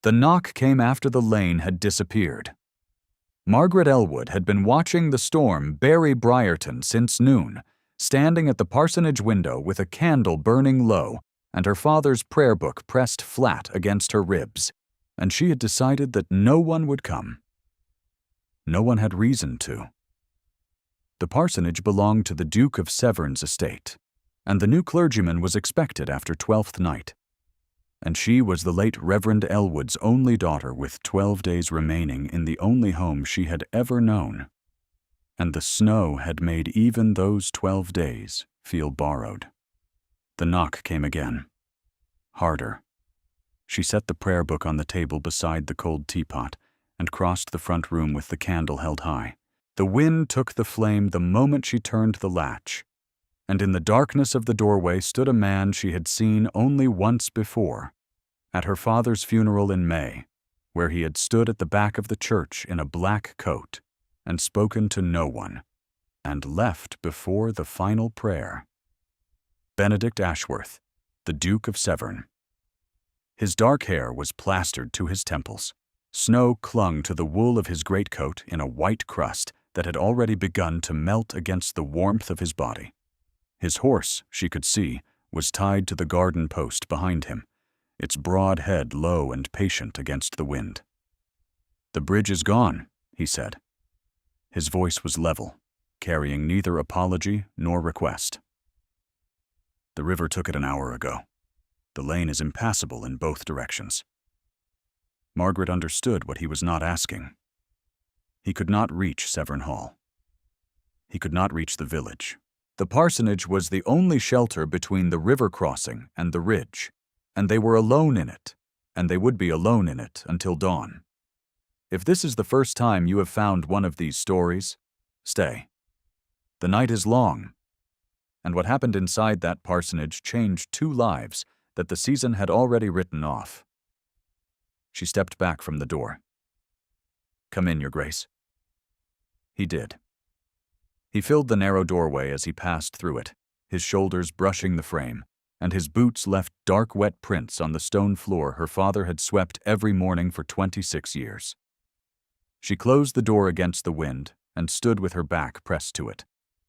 The knock came after the lane had disappeared. Margaret Elwood had been watching the storm bury Briarton since noon, standing at the parsonage window with a candle burning low and her father's prayer book pressed flat against her ribs, and she had decided that no one would come. No one had reason to. The parsonage belonged to the Duke of Severn's estate, and the new clergyman was expected after 12th night. And she was the late Reverend Elwood's only daughter with 12 days remaining in the only home she had ever known. And the snow had made even those 12 days feel borrowed. The knock came again. Harder. She set the prayer book on the table beside the cold teapot and crossed the front room with the candle held high. The wind took the flame the moment she turned the latch, and in the darkness of the doorway stood a man she had seen only once before, at her father's funeral in May, where he had stood at the back of the church in a black coat and spoken to no one, and left before the final prayer. Benedict Ashworth, the Duke of Severn. His dark hair was plastered to his temples. Snow clung to the wool of his greatcoat in a white crust that had already begun to melt against the warmth of his body. His horse, she could see, was tied to the garden post behind him, its broad head low and patient against the wind. "The bridge is gone," he said. His voice was level, carrying neither apology nor request. "The river took it an hour ago. The lane is impassable in both directions." Margaret understood what he was not asking. He could not reach Severn Hall. He could not reach the village. The parsonage was the only shelter between the river crossing and the ridge, and they were alone in it, and they would be alone in it until dawn. If this is the first time you have found one of these stories, stay. The night is long, and what happened inside that parsonage changed 2 lives that the season had already written off. She stepped back from the door. "Come in, Your Grace." He did. He filled the narrow doorway as he passed through it, his shoulders brushing the frame, and his boots left dark wet prints on the stone floor her father had swept every morning for 26 years. She closed the door against the wind and stood with her back pressed to it,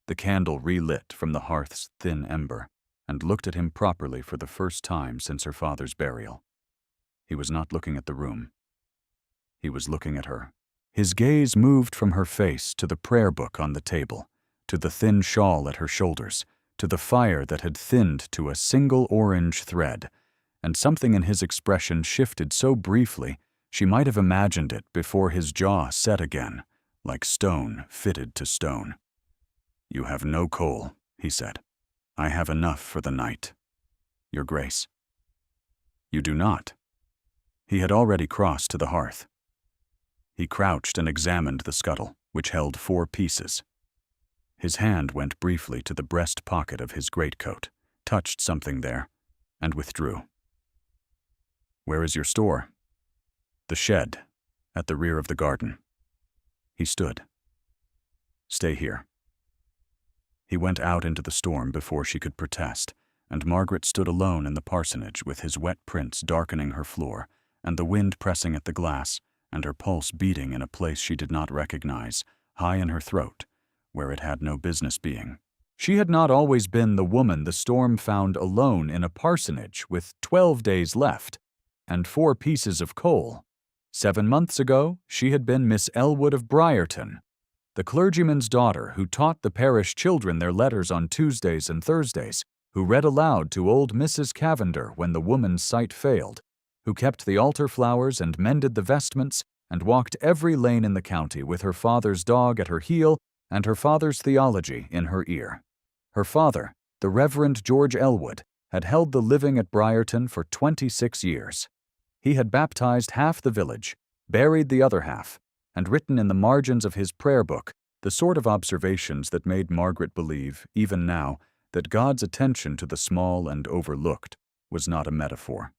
the candle relit from the hearth's thin ember, and looked at him properly for the first time since her father's burial. He was not looking at the room. He was looking at her. His gaze moved from her face to the prayer book on the table, to the thin shawl at her shoulders, to the fire that had thinned to a single orange thread, and something in his expression shifted so briefly she might have imagined it before his jaw set again, like stone fitted to stone. "You have no coal," he said. "I have enough for the night, Your Grace." "You do not." He had already crossed to the hearth. He crouched and examined the scuttle, which held 4 pieces. His hand went briefly to the breast pocket of his greatcoat, touched something there, and withdrew. "Where is your store?" "The shed, at the rear of the garden." He stood. "Stay here." He went out into the storm before she could protest, and Margaret stood alone in the parsonage with his wet prints darkening her floor, and the wind pressing at the glass, and her pulse beating in a place she did not recognize, high in her throat, where it had no business being. She had not always been the woman the storm found alone in a parsonage with 12 days left, and 4 pieces of coal. 7 months ago, she had been Miss Elwood of Briarton, the clergyman's daughter who taught the parish children their letters on Tuesdays and Thursdays, who read aloud to old Mrs. Cavender when the woman's sight failed, who kept the altar flowers and mended the vestments, and walked every lane in the county with her father's dog at her heel and her father's theology in her ear. Her father, the Reverend George Elwood, had held the living at Briarton for 26 years. He had baptized half the village, buried the other half, and written in the margins of his prayer book the sort of observations that made Margaret believe, even now, that God's attention to the small and overlooked was not a metaphor.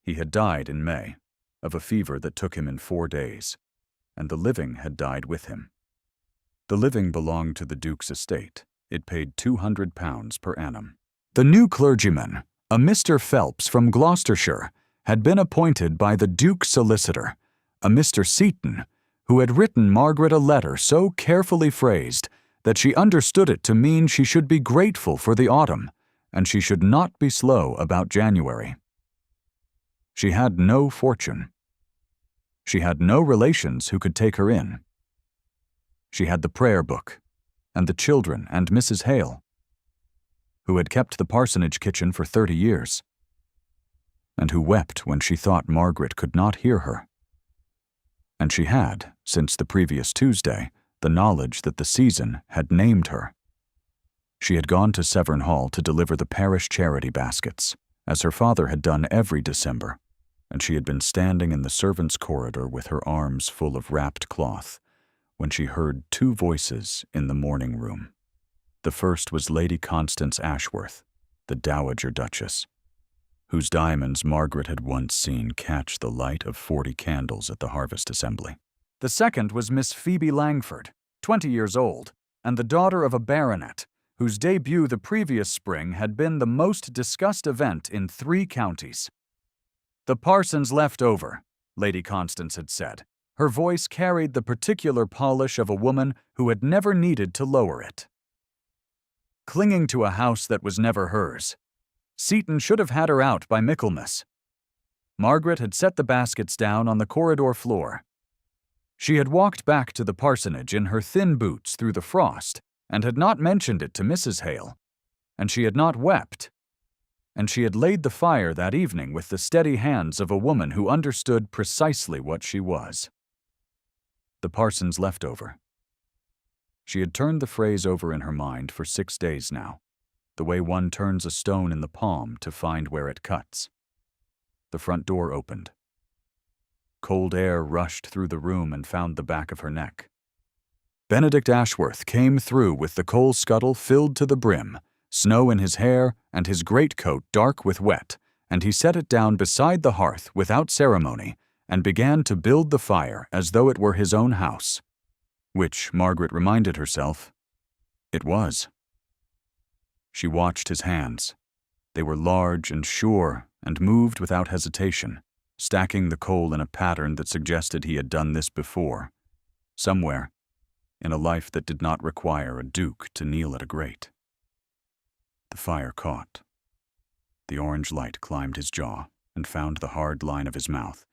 He had died in May, of a fever that took him in 4 days, and the living had died with him. The living belonged to the Duke's estate. It paid £200 per annum. The new clergyman, a Mr. Phelps from Gloucestershire, had been appointed by the Duke's solicitor, a Mr. Seton, who had written Margaret a letter so carefully phrased that she understood it to mean she should be grateful for the autumn, and she should not be slow about January. She had no fortune. She had no relations who could take her in. She had the prayer book, and the children and Mrs. Hale, who had kept the parsonage kitchen for 30 years, and who wept when she thought Margaret could not hear her. And she had, since the previous Tuesday, the knowledge that the season had named her. She had gone to Severn Hall to deliver the parish charity baskets, as her father had done every December, and she had been standing in the servants' corridor with her arms full of wrapped cloth, when she heard two voices in the morning room. The first was Lady Constance Ashworth, the Dowager Duchess, whose diamonds Margaret had once seen catch the light of 40 candles at the harvest assembly. The second was Miss Phoebe Langford, 20 years old, and the daughter of a baronet, whose debut the previous spring had been the most discussed event in 3 counties. "The parson's left over," Lady Constance had said. Her voice carried the particular polish of a woman who had never needed to lower it. Clinging to a house that was never hers, Seton should have had her out by Michaelmas. Margaret had set the baskets down on the corridor floor. She had walked back to the parsonage in her thin boots through the frost, and had not mentioned it to Mrs. Hale, and she had not wept, and she had laid the fire that evening with the steady hands of a woman who understood precisely what she was. The parson's leftover. She had turned the phrase over in her mind for 6 days now, the way one turns a stone in the palm to find where it cuts. The front door opened. Cold air rushed through the room and found the back of her neck. Benedict Ashworth came through with the coal scuttle filled to the brim, snow in his hair and his greatcoat dark with wet, and he set it down beside the hearth without ceremony and began to build the fire as though it were his own house, which, Margaret reminded herself, it was. She watched his hands. They were large and sure and moved without hesitation, stacking the coal in a pattern that suggested he had done this before, somewhere, in a life that did not require a duke to kneel at a grate. The fire caught. The orange light climbed his jaw and found the hard line of his mouth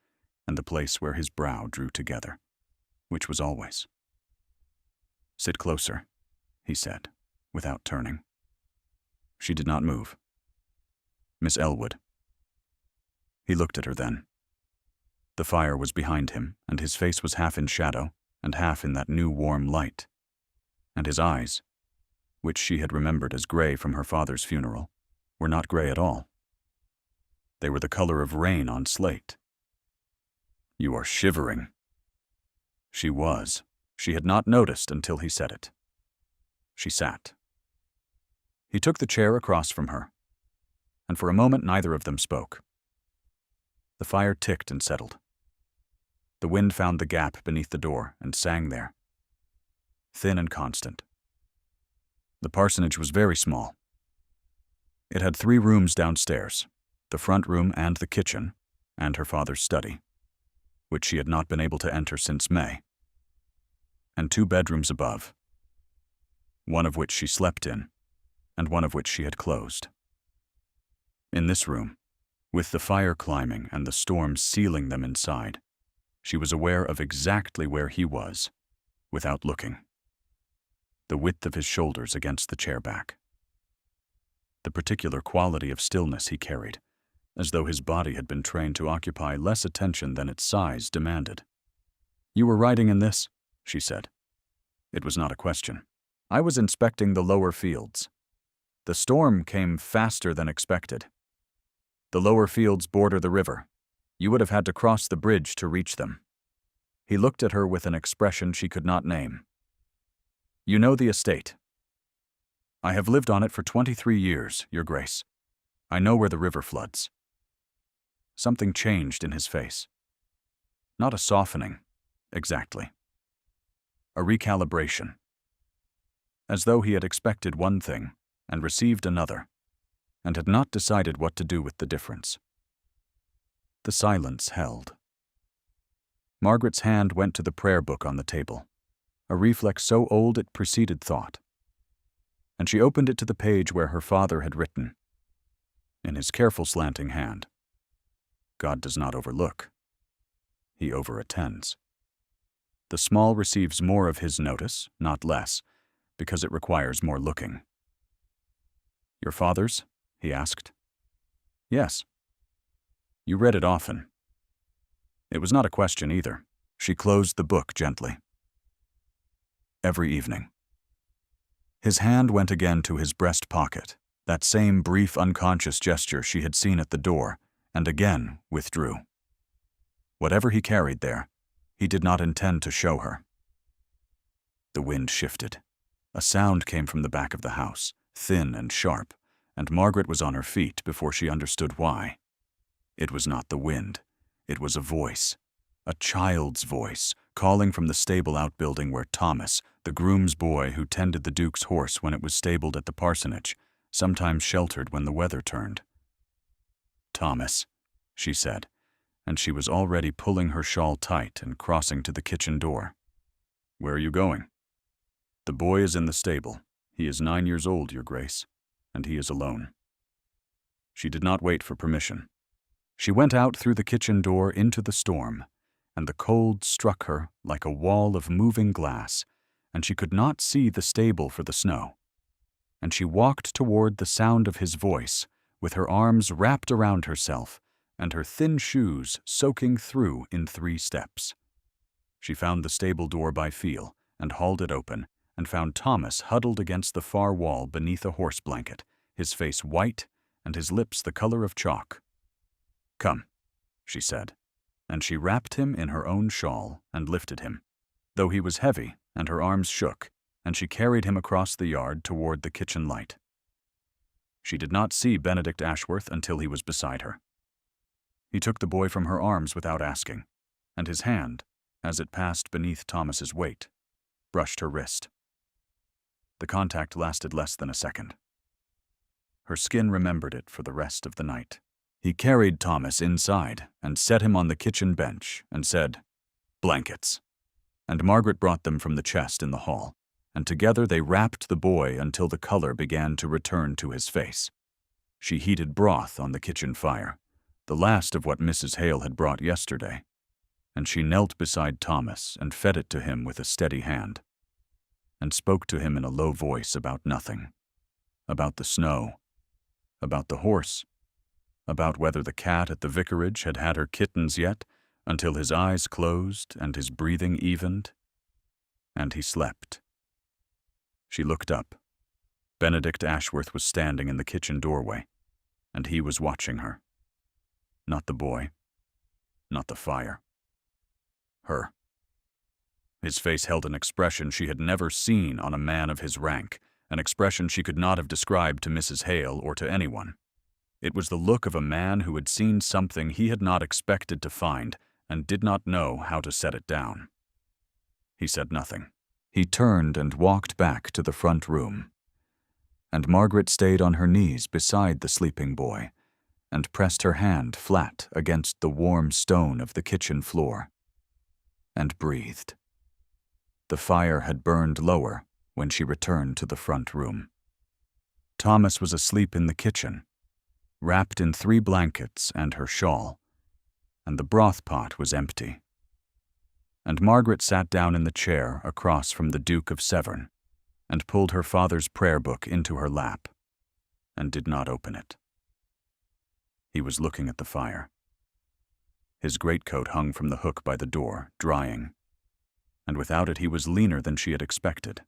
and the place where his brow drew together, which was always. "Sit closer," he said, without turning. She did not move. "Miss Elwood." He looked at her then. The fire was behind him, and his face was half in shadow and half in that new warm light. And his eyes, which she had remembered as gray from her father's funeral, were not gray at all. They were the color of rain on slate. "You are shivering." She was. She had not noticed until he said it. She sat. He took the chair across from her, and for a moment neither of them spoke. The fire ticked and settled. The wind found the gap beneath the door and sang there, thin and constant. The parsonage was very small. It had 3 rooms downstairs, the front room and the kitchen, and her father's study, which she had not been able to enter since May, and 2 bedrooms above, one of which she slept in, and one of which she had closed. In this room, with the fire climbing and the storm sealing them inside, she was aware of exactly where he was, without looking. The width of his shoulders against the chair back. The particular quality of stillness he carried, as though his body had been trained to occupy less attention than its size demanded. "You were riding in this?" she said. It was not a question. "I was inspecting the lower fields. The storm came faster than expected. The lower fields border the river. You would have had to cross the bridge to reach them." He looked at her with an expression she could not name. "You know the estate." "I have lived on it for 23 years, Your Grace. I know where the river floods." Something changed in his face. Not a softening, exactly. A recalibration. As though he had expected one thing and received another, and had not decided what to do with the difference. The silence held. Margaret's hand went to the prayer book on the table, a reflex so old it preceded thought, and she opened it to the page where her father had written, in his careful slanting hand, "God does not overlook. He overattends." The small receives more of his notice, not less, because it requires more looking. "Your father's?" he asked. "Yes." "You read it often." It was not a question either. She closed the book gently. "Every evening." His hand went again to his breast pocket, that same brief unconscious gesture she had seen at the door, and again withdrew. Whatever he carried there, he did not intend to show her. The wind shifted. A sound came from the back of the house, thin and sharp, and Margaret was on her feet before she understood why. It was not the wind. It was a voice, a child's voice, calling from the stable outbuilding where Thomas, the groom's boy who tended the Duke's horse when it was stabled at the parsonage, sometimes sheltered when the weather turned. "Thomas," she said, and she was already pulling her shawl tight and crossing to the kitchen door. "Where are you going?" "The boy is in the stable. He is 9 years old, Your Grace, and he is alone." She did not wait for permission. She went out through the kitchen door into the storm, and the cold struck her like a wall of moving glass, and she could not see the stable for the snow. And she walked toward the sound of his voice, with her arms wrapped around herself, and her thin shoes soaking through in 3 steps. She found the stable door by feel, and hauled it open, and found Thomas huddled against the far wall beneath a horse blanket, his face white and his lips the color of chalk. "Come," she said, and she wrapped him in her own shawl and lifted him, though he was heavy and her arms shook, and she carried him across the yard toward the kitchen light. She did not see Benedict Ashworth until he was beside her. He took the boy from her arms without asking, and his hand, as it passed beneath Thomas's weight, brushed her wrist. The contact lasted less than a second. Her skin remembered it for the rest of the night. He carried Thomas inside and set him on the kitchen bench and said, "Blankets." And Margaret brought them from the chest in the hall, and together they wrapped the boy until the color began to return to his face. She heated broth on the kitchen fire, the last of what Mrs. Hale had brought yesterday, and she knelt beside Thomas and fed it to him with a steady hand, and spoke to him in a low voice about nothing, about the snow, about the horse, about whether the cat at the vicarage had had her kittens yet, until his eyes closed and his breathing evened, and he slept. She looked up. Benedict Ashworth was standing in the kitchen doorway, and he was watching her. Not the boy, not the fire. Her. His face held an expression she had never seen on a man of his rank, an expression she could not have described to Mrs. Hale or to anyone. It was the look of a man who had seen something he had not expected to find and did not know how to set it down. He said nothing. He turned and walked back to the front room, and Margaret stayed on her knees beside the sleeping boy and pressed her hand flat against the warm stone of the kitchen floor and breathed. The fire had burned lower when she returned to the front room. Thomas was asleep in the kitchen, wrapped in 3 blankets and her shawl, and the broth pot was empty. And Margaret sat down in the chair across from the Duke of Severn and pulled her father's prayer book into her lap and did not open it. He was looking at the fire. His greatcoat hung from the hook by the door, drying, and without it he was leaner than she had expected,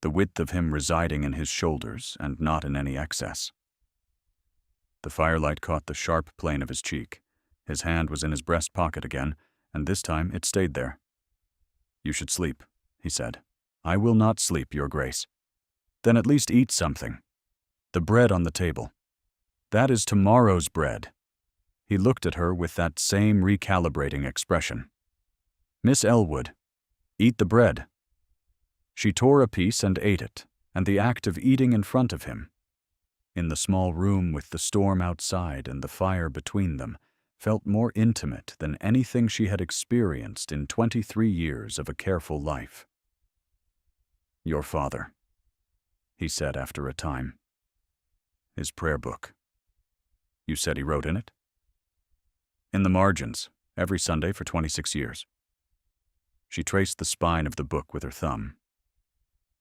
the width of him residing in his shoulders and not in any excess. The firelight caught the sharp plane of his cheek. His hand was in his breast pocket again, and this time it stayed there. "You should sleep," he said. "I will not sleep, Your Grace." "Then at least eat something. The bread on the table. That is tomorrow's bread." He looked at her with that same recalibrating expression. "Miss Elwood, eat the bread." She tore a piece and ate it, and the act of eating in front of him, in the small room with the storm outside and the fire between them, felt more intimate than anything she had experienced in 23 years of a careful life. "Your father," he said after a time. "His prayer book. You said he wrote in it?" "In the margins, every Sunday for 26 years. She traced the spine of the book with her thumb.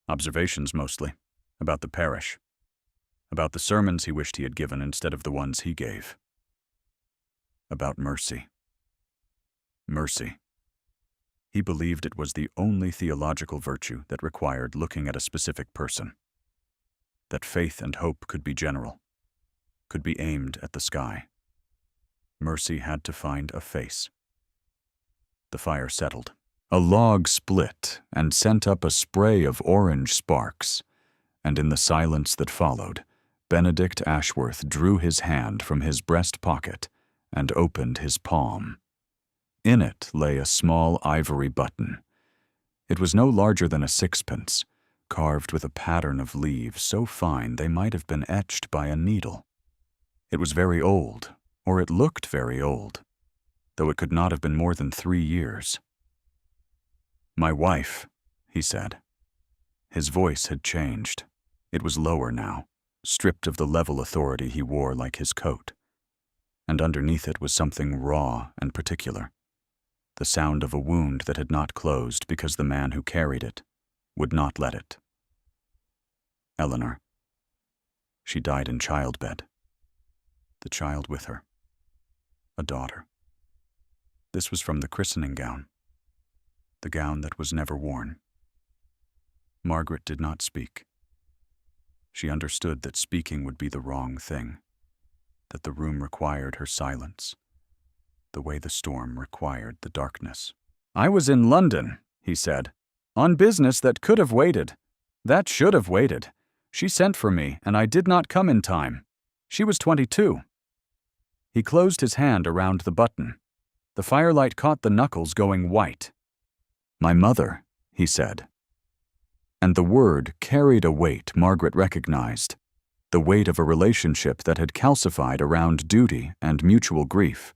Observations mostly, about the parish, about the sermons he wished he had given instead of the ones he gave. About mercy. Mercy. He believed it was the only theological virtue that required looking at a specific person. That faith and hope could be general, could be aimed at the sky. Mercy had to find a face. The fire settled. A log split and sent up a spray of orange sparks, and in the silence that followed, Benedict Ashworth drew his hand from his breast pocket and opened his palm. In it lay a small ivory button. It was no larger than a sixpence, carved with a pattern of leaves so fine they might have been etched by a needle. It was very old, or it looked very old, though it could not have been more than 3 years. "My wife," he said. His voice had changed. It was lower now, stripped of the level authority he wore like his coat. And underneath it was something raw and particular, the sound of a wound that had not closed because the man who carried it would not let it. "Eleanor. She died in childbed. The child with her. A daughter." This was from the christening gown, the gown that was never worn. Margaret did not speak. She understood that speaking would be the wrong thing, that the room required her silence, the way the storm required the darkness. "I was in London," he said, "on business that could have waited. That should have waited. She sent for me, and I did not come in time. She was 22. He closed his hand around the button. The firelight caught the knuckles going white. "My mother," he said. And the word carried a weight Margaret recognized, the weight of a relationship that had calcified around duty and mutual grief.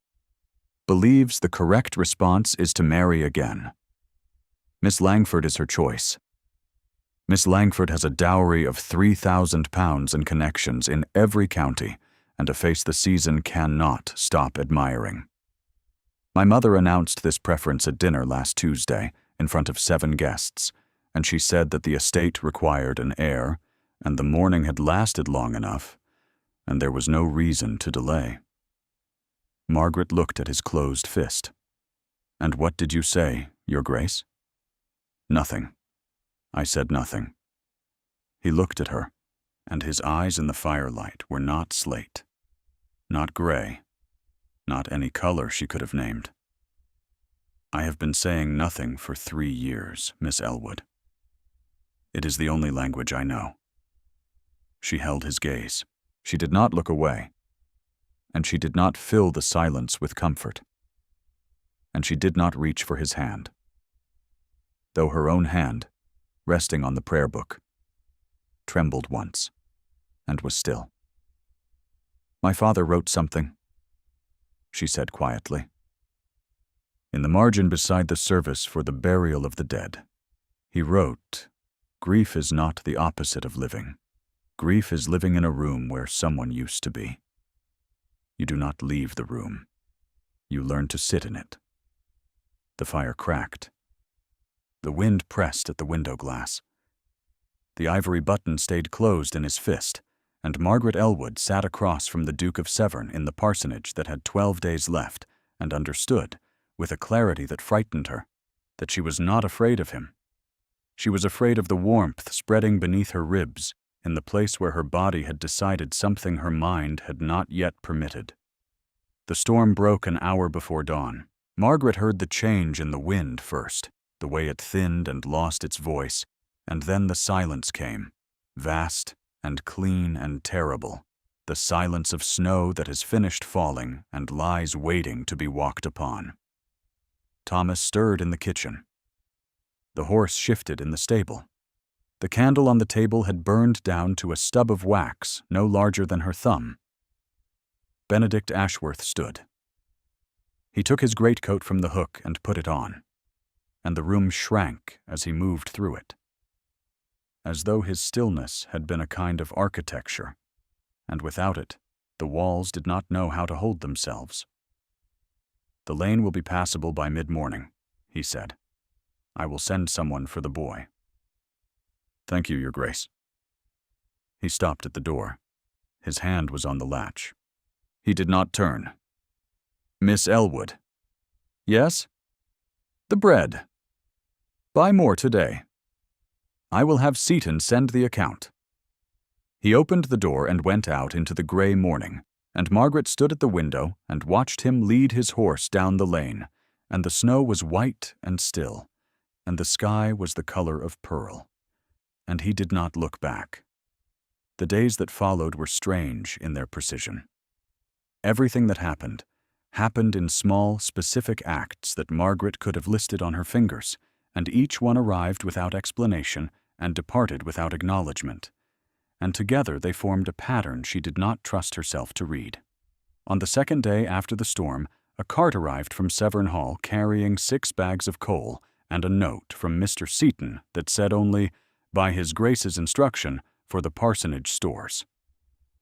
"Believes the correct response is to marry again. Miss Langford is her choice. Miss Langford has a dowry of £3,000 and connections in every county, and a face the season cannot stop admiring. My mother announced this preference at dinner last Tuesday in front of 7 guests, and she said that the estate required an heir, and the mourning had lasted long enough, and there was no reason to delay." Margaret looked at his closed fist. "And what did you say, Your Grace?" "Nothing. I said nothing." He looked at her, and his eyes in the firelight were not slate, not gray, not any color she could have named. "I have been saying nothing for 3 years, Miss Elwood. It is the only language I know." She held his gaze. She did not look away, and she did not fill the silence with comfort, and she did not reach for his hand, though her own hand, resting on the prayer book, trembled once and was still. "My father wrote something," she said quietly. "In the margin beside the service for the burial of the dead, he wrote, 'Grief is not the opposite of living. Grief is living in a room where someone used to be. You do not leave the room. You learn to sit in it.'" The fire cracked. The wind pressed at the window glass. The ivory button stayed closed in his fist, and Margaret Elwood sat across from the Duke of Severn in the parsonage that had 12 days left, and understood, with a clarity that frightened her, that she was not afraid of him. She was afraid of the warmth spreading beneath her ribs in the place where her body had decided something her mind had not yet permitted. The storm broke an hour before dawn. Margaret heard the change in the wind first, the way it thinned and lost its voice, and then the silence came, vast and clean and terrible, the silence of snow that has finished falling and lies waiting to be walked upon. Thomas stirred in the kitchen. The horse shifted in the stable. The candle on the table had burned down to a stub of wax no larger than her thumb. Benedict Ashworth stood. He took his greatcoat from the hook and put it on, and the room shrank as he moved through it, as though his stillness had been a kind of architecture, and without it, the walls did not know how to hold themselves. "The lane will be passable by mid-morning," he said. "I will send someone for the boy." "Thank you, Your Grace." He stopped at the door. His hand was on the latch. He did not turn. "Miss Elwood." "Yes?" "The bread. Buy more today. I will have Seaton send the account." He opened the door and went out into the gray morning, and Margaret stood at the window and watched him lead his horse down the lane, and the snow was white and still, and the sky was the color of pearl, and he did not look back. The days that followed were strange in their precision. Everything that happened in small, specific acts that Margaret could have listed on her fingers, and each one arrived without explanation and departed without acknowledgement, and together they formed a pattern she did not trust herself to read. On the second day after the storm, a cart arrived from Severn Hall carrying 6 bags of coal and a note from Mr. Seaton that said only, "By His Grace's instruction, for the Parsonage stores."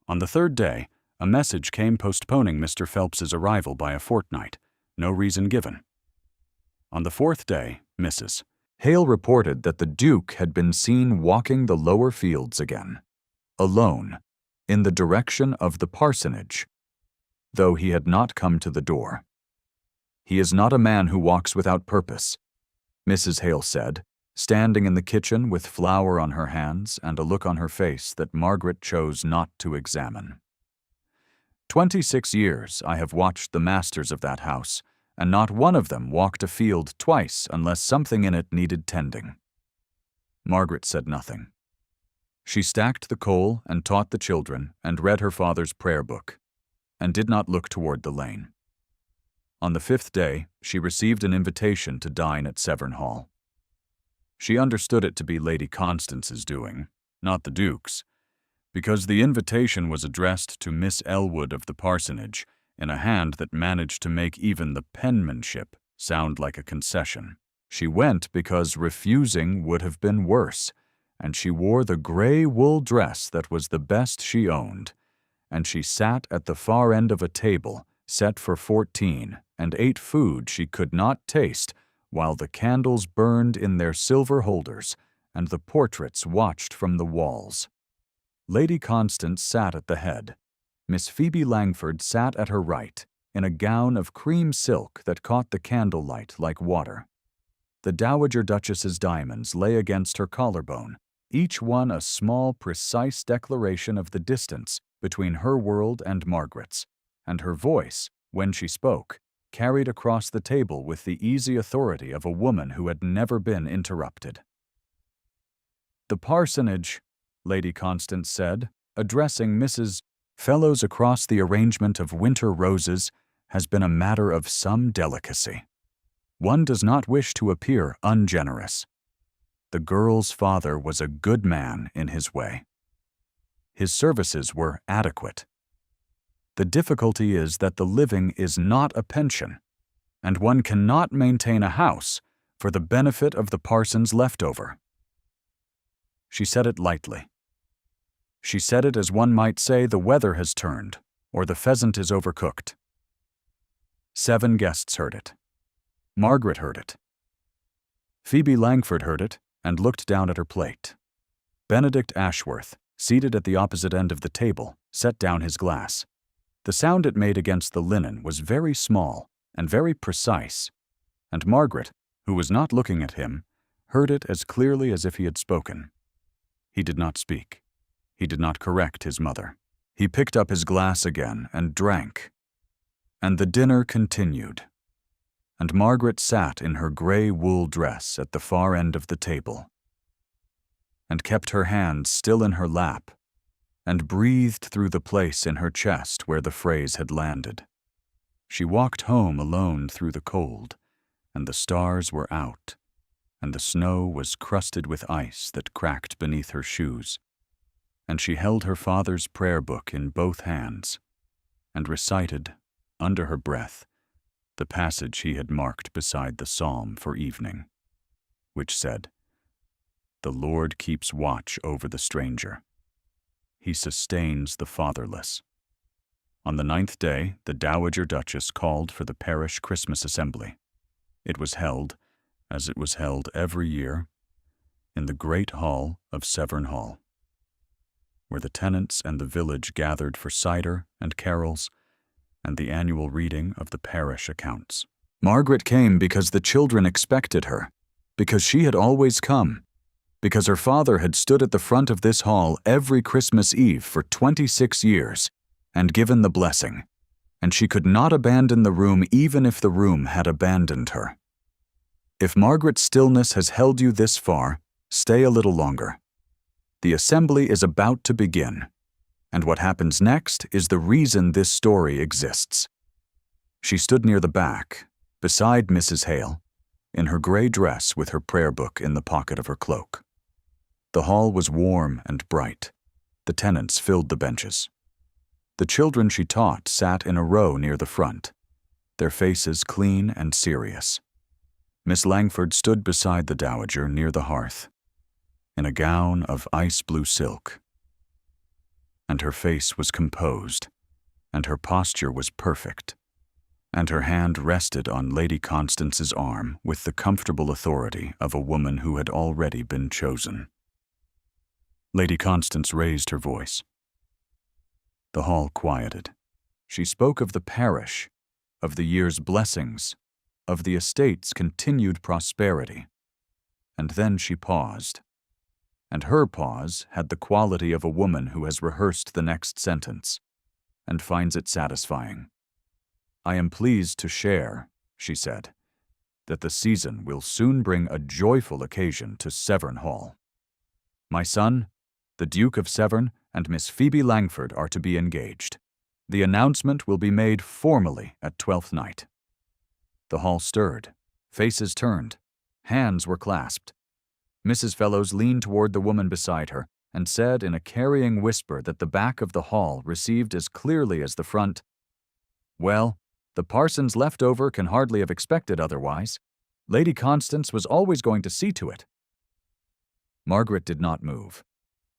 On the third day, a message came postponing Mr. Phelps's arrival by a fortnight, no reason given. On the fourth day, Mrs. Hale reported that the Duke had been seen walking the lower fields again, alone, in the direction of the parsonage, though he had not come to the door. "He is not a man who walks without purpose," Mrs. Hale said, standing in the kitchen with flour on her hands and a look on her face that Margaret chose not to examine. 26 years I have watched the masters of that house, and not one of them walked a field twice unless something in it needed tending. Margaret said nothing. She stacked the coal and taught the children and read her father's prayer book, and did not look toward the lane. On the 5th day, she received an invitation to dine at Severn Hall. She understood it to be Lady Constance's doing, not the Duke's, because the invitation was addressed to Miss Elwood of the parsonage in a hand that managed to make even the penmanship sound like a concession. She went because refusing would have been worse, and she wore the gray wool dress that was the best she owned, and she sat at the far end of a table set for 14 and ate food she could not taste while the candles burned in their silver holders and the portraits watched from the walls. Lady Constance sat at the head. Miss Phoebe Langford sat at her right, in a gown of cream silk that caught the candlelight like water. The Dowager Duchess's diamonds lay against her collarbone, each one a small, precise declaration of the distance between her world and Margaret's, and her voice, when she spoke, carried across the table with the easy authority of a woman who had never been interrupted. "The parsonage," Lady Constance said, addressing Mrs. Fellows across the arrangement of winter roses, "has been a matter of some delicacy. One does not wish to appear ungenerous. The girl's father was a good man in his way. His services were adequate. The difficulty is that the living is not a pension, and one cannot maintain a house for the benefit of the parson's leftover." She said it lightly. She said it as one might say the weather has turned, or the pheasant is overcooked. 7 guests heard it. Margaret heard it. Phoebe Langford heard it and looked down at her plate. Benedict Ashworth, seated at the opposite end of the table, set down his glass. The sound it made against the linen was very small and very precise, and Margaret, who was not looking at him, heard it as clearly as if he had spoken. He did not speak. He did not correct his mother. He picked up his glass again and drank. And the dinner continued. And Margaret sat in her gray wool dress at the far end of the table, and kept her hands still in her lap, and breathed through the place in her chest where the phrase had landed. She walked home alone through the cold, and the stars were out, and the snow was crusted with ice that cracked beneath her shoes, and she held her father's prayer book in both hands, and recited, under her breath, the passage he had marked beside the psalm for evening, which said, "The Lord keeps watch over the stranger. He sustains the fatherless." On the 9th day, the Dowager Duchess called for the parish Christmas assembly. It was held, as it was held every year, in the great hall of Severn Hall, where the tenants and the village gathered for cider and carols and the annual reading of the parish accounts. Margaret came because the children expected her, because she had always come, because her father had stood at the front of this hall every Christmas Eve for 26 years and given the blessing, and she could not abandon the room even if the room had abandoned her. If Margaret's stillness has held you this far, stay a little longer. The assembly is about to begin, and what happens next is the reason this story exists. She stood near the back, beside Mrs. Hale, in her gray dress with her prayer book in the pocket of her cloak. The hall was warm and bright. The tenants filled the benches. The children she taught sat in a row near the front, their faces clean and serious. Miss Langford stood beside the dowager near the hearth, in a gown of ice-blue silk, and her face was composed, and her posture was perfect, and her hand rested on Lady Constance's arm with the comfortable authority of a woman who had already been chosen. Lady Constance raised her voice. The hall quieted. She spoke of the parish, of the year's blessings, of the estate's continued prosperity. And then she paused. And her pause had the quality of a woman who has rehearsed the next sentence and finds it satisfying. "I am pleased to share," she said, "that the season will soon bring a joyful occasion to Severn Hall. My son, the Duke of Severn, and Miss Phoebe Langford are to be engaged. The announcement will be made formally at 12th night." The hall stirred. Faces turned. Hands were clasped. Mrs. Fellows leaned toward the woman beside her and said in a carrying whisper that the back of the hall received as clearly as the front, "Well, the parson's leftover can hardly have expected otherwise. Lady Constance was always going to see to it." Margaret did not move.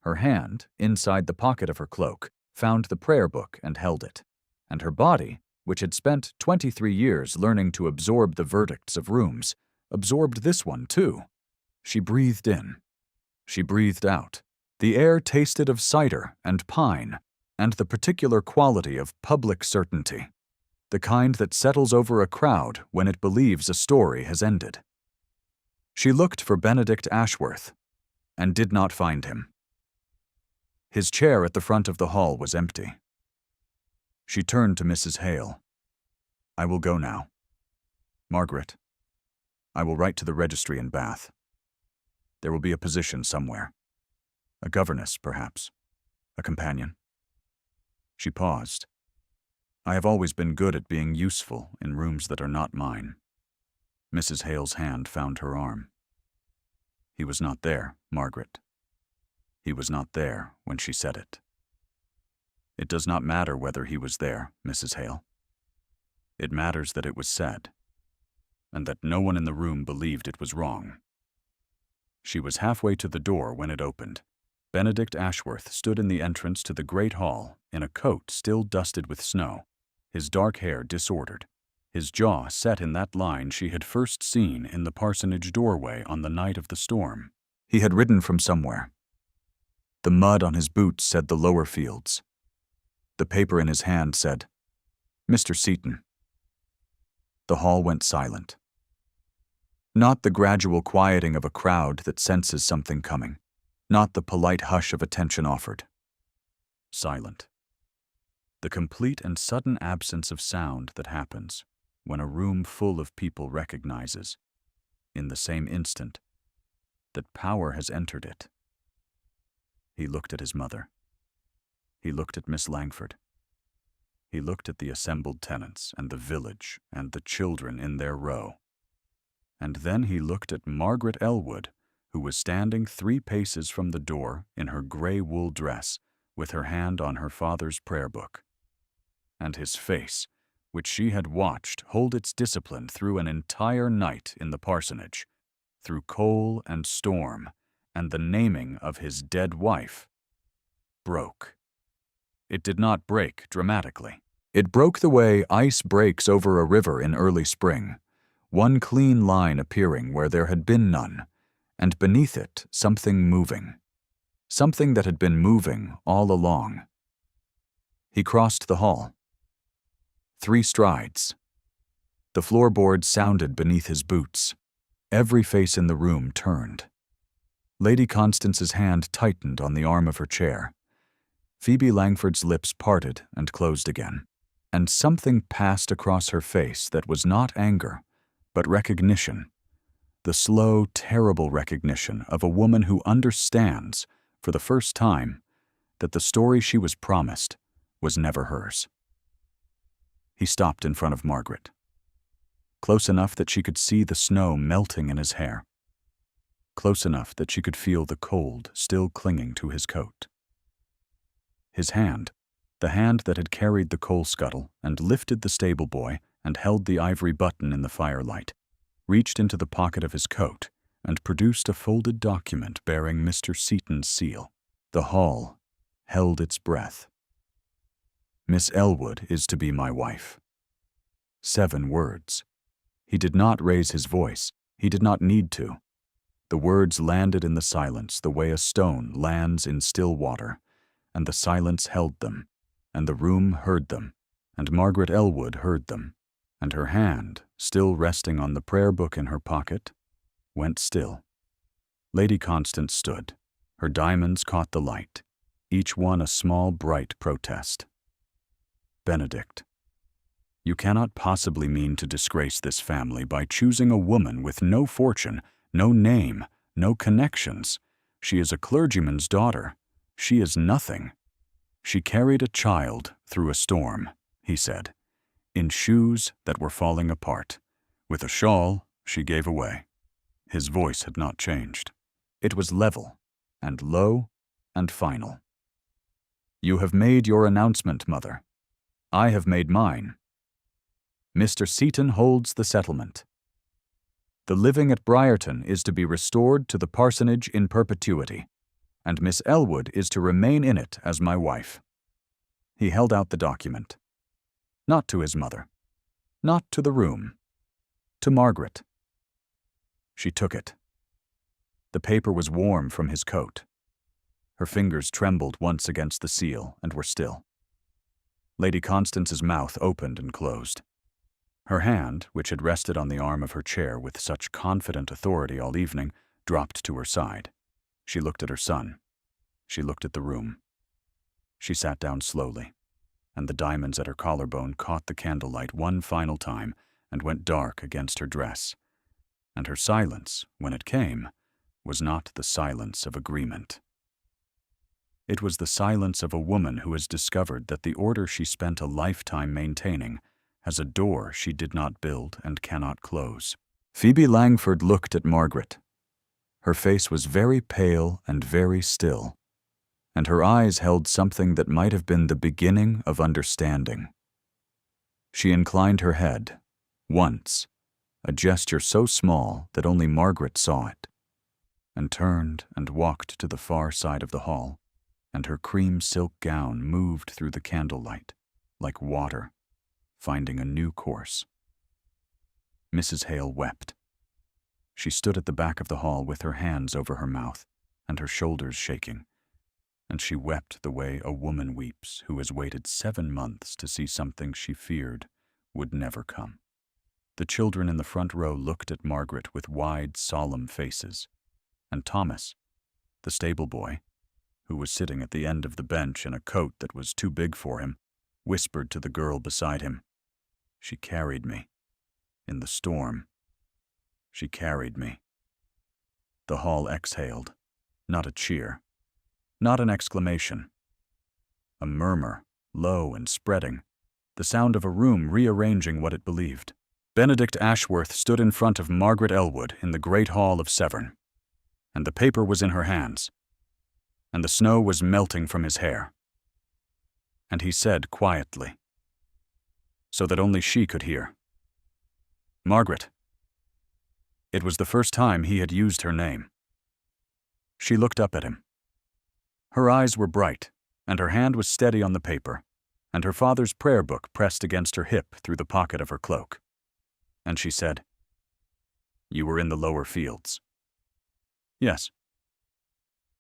Her hand, inside the pocket of her cloak, found the prayer book and held it, and her body, which had spent 23 years learning to absorb the verdicts of rooms, absorbed this one too. She breathed in. She breathed out. The air tasted of cider and pine, and the particular quality of public certainty, the kind that settles over a crowd when it believes a story has ended. She looked for Benedict Ashworth, and did not find him. His chair at the front of the hall was empty. She turned to Mrs. Hale. "I will go now. Margaret, I will write to the registry in Bath. There will be a position somewhere. A governess, perhaps. A companion." She paused. "I have always been good at being useful in rooms that are not mine." Mrs. Hale's hand found her arm. "He was not there, Margaret. He was not there when she said it." "It does not matter whether he was there, Mrs. Hale. It matters that it was said, and that no one in the room believed it was wrong." She was halfway to the door when it opened. Benedict Ashworth stood in the entrance to the great hall in a coat still dusted with snow, his dark hair disordered, his jaw set in that line she had first seen in the parsonage doorway on the night of the storm. He had ridden from somewhere. The mud on his boots said the lower fields. The paper in his hand said, "Mr. Seaton." The hall went silent. Not the gradual quieting of a crowd that senses something coming, not the polite hush of attention offered. Silent. The complete and sudden absence of sound that happens when a room full of people recognizes, in the same instant, that power has entered it. He looked at his mother. He looked at Miss Langford. He looked at the assembled tenants and the village and the children in their row. And then he looked at Margaret Elwood, who was standing 3 paces from the door in her gray wool dress with her hand on her father's prayer book. And his face, which she had watched hold its discipline through an entire night in the parsonage, through coal and storm, and the naming of his dead wife, broke. It did not break dramatically. It broke the way ice breaks over a river in early spring, one clean line appearing where there had been none, and beneath it something moving. Something that had been moving all along. He crossed the hall. 3 strides. The floorboards sounded beneath his boots. Every face in the room turned. Lady Constance's hand tightened on the arm of her chair. Phoebe Langford's lips parted and closed again, and something passed across her face that was not anger, but recognition. The slow, terrible recognition of a woman who understands, for the first time, that the story she was promised was never hers. He stopped in front of Margaret, close enough that she could see the snow melting in his hair, close enough that she could feel the cold still clinging to his coat. His hand, the hand that had carried the coal scuttle and lifted the stable boy and held the ivory button in the firelight, reached into the pocket of his coat and produced a folded document bearing Mr. Seaton's seal. The hall held its breath. Miss Elwood is to be my wife. 7 words. He did not raise his voice. He did not need to. The words landed in the silence the way a stone lands in still water, and the silence held them, and the room heard them, and Margaret Elwood heard them, and her hand, still resting on the prayer book in her pocket, went still. Lady Constance stood. Her diamonds caught the light, each one a small, bright protest. Benedict, you cannot possibly mean to disgrace this family by choosing a woman with no fortune, no name, no connections. She is a clergyman's daughter. She is nothing. She carried a child through a storm, he said, in shoes that were falling apart. With a shawl she gave away. His voice had not changed. It was level and low and final. You have made your announcement, Mother. I have made mine. Mr. Seaton holds the settlement. The living at Briarton is to be restored to the parsonage in perpetuity, and Miss Elwood is to remain in it as my wife. He held out the document. Not to his mother. Not to the room. To Margaret. She took it. The paper was warm from his coat. Her fingers trembled once against the seal and were still. Lady Constance's mouth opened and closed. Her hand, which had rested on the arm of her chair with such confident authority all evening, dropped to her side. She looked at her son. She looked at the room. She sat down slowly, and the diamonds at her collarbone caught the candlelight one final time and went dark against her dress. And her silence, when it came, was not the silence of agreement. It was the silence of a woman who has discovered that the order she spent a lifetime maintaining has a door she did not build and cannot close. Phoebe Langford looked at Margaret. Her face was very pale and very still, and her eyes held something that might have been the beginning of understanding. She inclined her head, once, a gesture so small that only Margaret saw it, and turned and walked to the far side of the hall, and her cream silk gown moved through the candlelight, like water, finding a new course. Mrs. Hale wept. She stood at the back of the hall with her hands over her mouth and her shoulders shaking, and she wept the way a woman weeps who has waited 7 months to see something she feared would never come. The children in the front row looked at Margaret with wide, solemn faces, and Thomas, the stable boy, who was sitting at the end of the bench in a coat that was too big for him, whispered to the girl beside him, "She carried me. In the storm. She carried me." The hall exhaled. Not a cheer. Not an exclamation. A murmur, low and spreading, the sound of a room rearranging what it believed. Benedict Ashworth stood in front of Margaret Elwood in the great hall of Severn, and the paper was in her hands, and the snow was melting from his hair. And he said quietly, so that only she could hear. Margaret. It was the first time he had used her name. She looked up at him. Her eyes were bright, and her hand was steady on the paper, and her father's prayer book pressed against her hip through the pocket of her cloak. And she said, "You were in the lower fields." "Yes."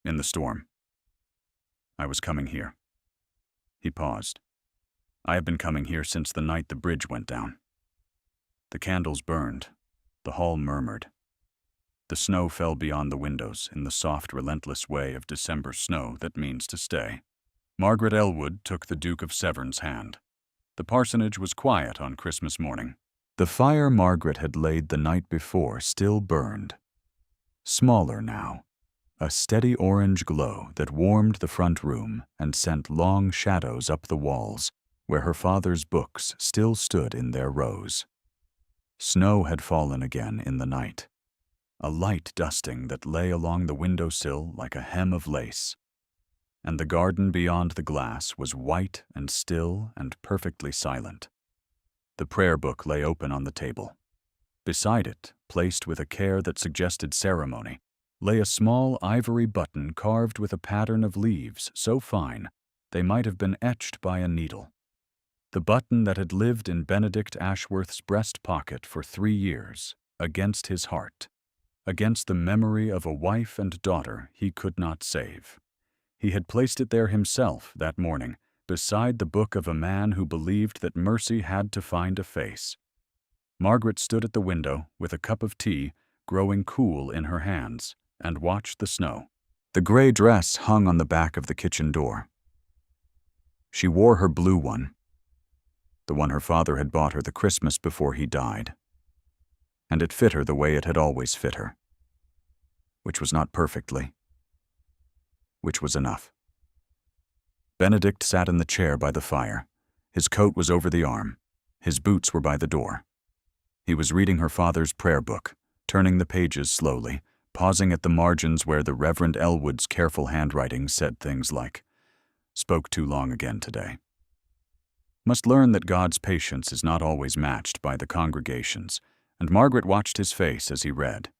"In the storm." "I was coming here." He paused. "I have been coming here since the night the bridge went down." The candles burned. The hall murmured. The snow fell beyond the windows in the soft, relentless way of December snow that means to stay. Margaret Elwood took the Duke of Severn's hand. The parsonage was quiet on Christmas morning. The fire Margaret had laid the night before still burned. Smaller now, a steady orange glow that warmed the front room and sent long shadows up the walls where her father's books still stood in their rows. Snow had fallen again in the night, a light dusting that lay along the windowsill like a hem of lace. And the garden beyond the glass was white and still and perfectly silent. The prayer book lay open on the table. Beside it, placed with a care that suggested ceremony, lay a small ivory button carved with a pattern of leaves so fine they might have been etched by a needle. The button that had lived in Benedict Ashworth's breast pocket for 3 years, against his heart, against the memory of a wife and daughter he could not save. He had placed it there himself that morning, beside the book of a man who believed that mercy had to find a face. Margaret stood at the window with a cup of tea growing cool in her hands and watched the snow. The gray dress hung on the back of the kitchen door. She wore her blue one, the one her father had bought her the Christmas before he died, and it fit her the way it had always fit her, which was not perfectly, which was enough. Benedict sat in the chair by the fire. His coat was over the arm. His boots were by the door. He was reading her father's prayer book, turning the pages slowly, pausing at the margins where the Reverend Elwood's careful handwriting said things like, "Spoke too long again today." Must learn that God's patience is not always matched by the congregation's, and Margaret watched his face as he read,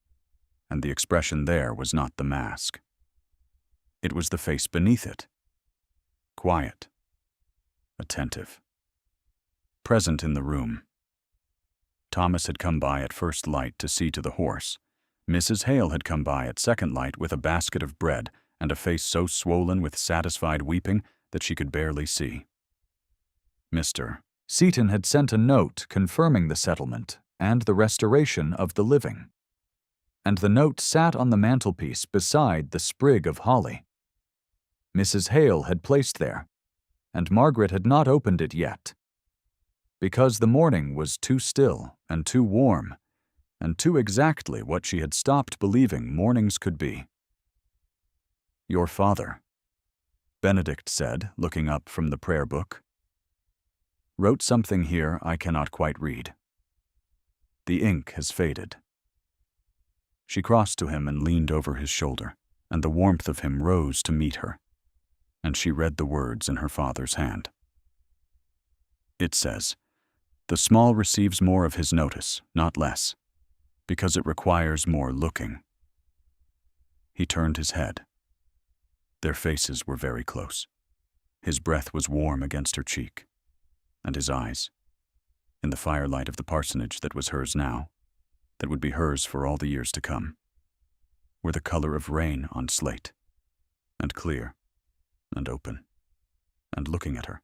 and the expression there was not the mask. It was the face beneath it. Quiet, attentive, present in the room. Thomas had come by at first light to see to the horse. Mrs. Hale had come by at second light with a basket of bread and a face so swollen with satisfied weeping that she could barely see. Mr. Seaton had sent a note confirming the settlement and the restoration of the living, and the note sat on the mantelpiece beside the sprig of holly. Mrs. Hale had placed there, and Margaret had not opened it yet, because the morning was too still and too warm, and too exactly what she had stopped believing mornings could be. "Your father," Benedict said, looking up from the prayer book, "wrote something here I cannot quite read. The ink has faded." She crossed to him and leaned over his shoulder, and the warmth of him rose to meet her, and she read the words in her father's hand. It says, "The small receives more of his notice, not less, because it requires more looking." He turned his head. Their faces were very close. His breath was warm against her cheek, and his eyes, in the firelight of the parsonage that was hers now, that would be hers for all the years to come, were the color of rain on slate, and clear, and open, and looking at her.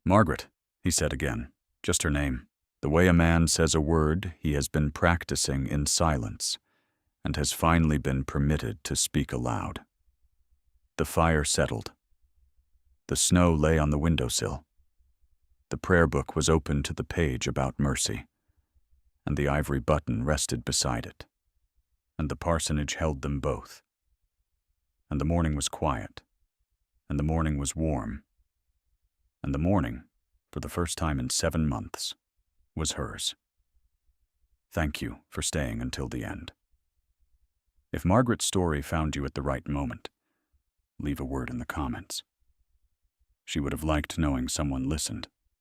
"Margaret," he said again, just her name, the way a man says a word he has been practicing in silence, and has finally been permitted to speak aloud. The fire settled. The snow lay on the windowsill. The prayer book was open to the page about mercy, and the ivory button rested beside it, and the parsonage held them both. And the morning was quiet, and the morning was warm, and the morning, for the first time in 7 months, was hers. Thank you for staying until the end. If Margaret's story found you at the right moment, leave a word in the comments. She would have liked knowing someone listened.